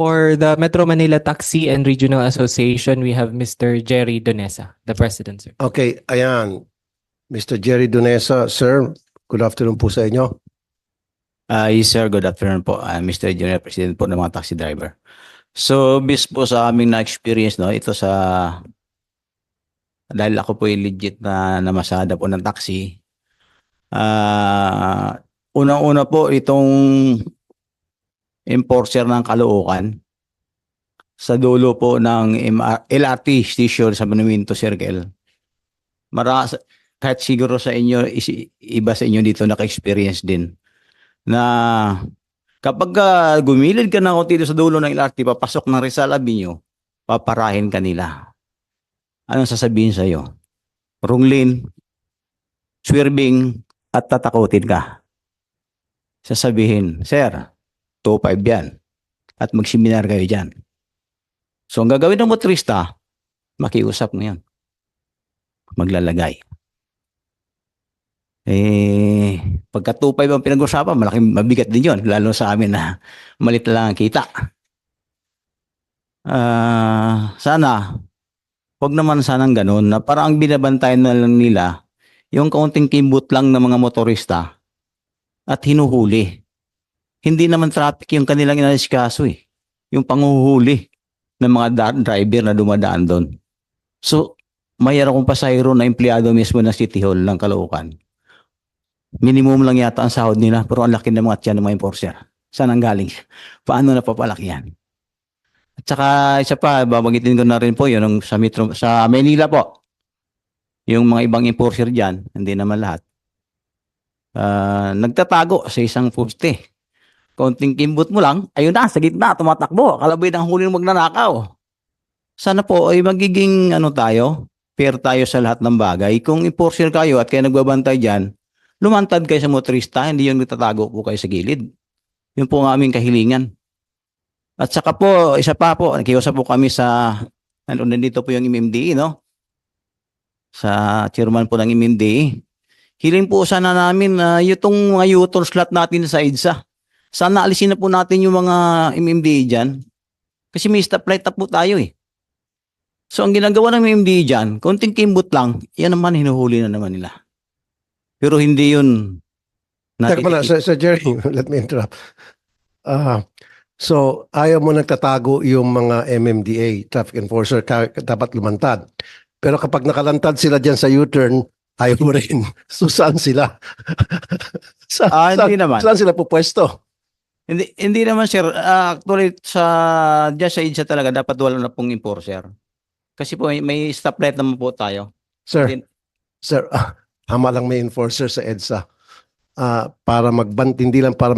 For the Metro Manila Taxi and Regional Association, we have Mr. Jerry Donesa, the president, sir. Okay, ayan. Mr. Jerry Donesa, sir, good afternoon po sa inyo. Yes sir, good afternoon po. Mr. Junior President po ng mga taxi driver. So, based po sa aming na-experience, no, ito sa, dahil ako po yung legit na namasada po ng taxi, unang-una po itong enforcer ng Caloocan sa dulo po ng LRT station sa Monumento Circle. Kahit siguro sa inyo, iba sa inyo dito naka-experience din na kapag gumilid ka na dito sa dulo ng LRT, papasok ng Rizal Avenue, paparahin ka nila. Anong sasabihin sa'yo? Wrong lane, swerving, at tatakutin ka. Sasabihin, sir, 2.5 yan. At magseminar kayo dyan. So, ang gagawin ng motorista, makiusap ngayon. Maglalagay. Pagka 2.5 ang pinag-usapan, malaking mabigat din yun, lalo sa amin na malit lang ang kita. Sana, wag naman sanang ganun, na parang ang binabantayan na lang nila, yung kaunting kimbot lang ng mga motorista at hinuhuli. Hindi naman traffic yung kanilang inasikaso yung panguhuli ng mga driver na dumadaan doon. So, mayroon akong pasahero na empleyado mismo ng City Hall ng Caloocan. Minimum lang yata ang sahod nila, pero ang laki ng mga tiyan ng mga enforcer. Saan ang galing? Paano napapalaki yan? At saka isa pa, babagitin ko na rin po yun sa Manila po. Yung mga ibang enforcer dyan, hindi naman lahat. Nagtatago sa isang poste. Konting kimbot mo lang, ayun na, sa gitna, tumatakbo. Kalabay ng huli ng magnanakaw. Sana po ay magiging fair tayo sa lahat ng bagay. Kung enforcer kayo at kayo nagbabantay dyan, lumantad kayo sa motorista, hindi yung nagtatago po kayo sa gilid. Yun po ang aming kahilingan. At saka po, isa pa po, nakiusap po kami sa, nandito po yung MMDA, no? Sa chairman po ng MMDA. Hiling po sana namin na itong mga U-turn slot natin sa EDSA. Sana alisin na po natin yung mga MMDA dyan. Kasi may stoplight up po tayo So ang ginagawa ng MMDA dyan, konting kimbot lang, yan naman hinuhuli na naman nila. Pero hindi yun. Teka pala, Sir Jerry, let me interrupt. So, ayaw mo nagtatago yung mga MMDA, traffic enforcer, dapat lumantad. Pero kapag nakalantad sila dyan sa U-turn, ayaw mo rin. So, saan sila? Hindi naman. Saan sila pupwesto? Hindi naman, sir. Actually, dyan sa EDSA talaga, dapat wala na pong enforcer. Kasi po, may stoplight naman po tayo. Sir, tama lang may enforcer sa EDSA. Para hindi lang para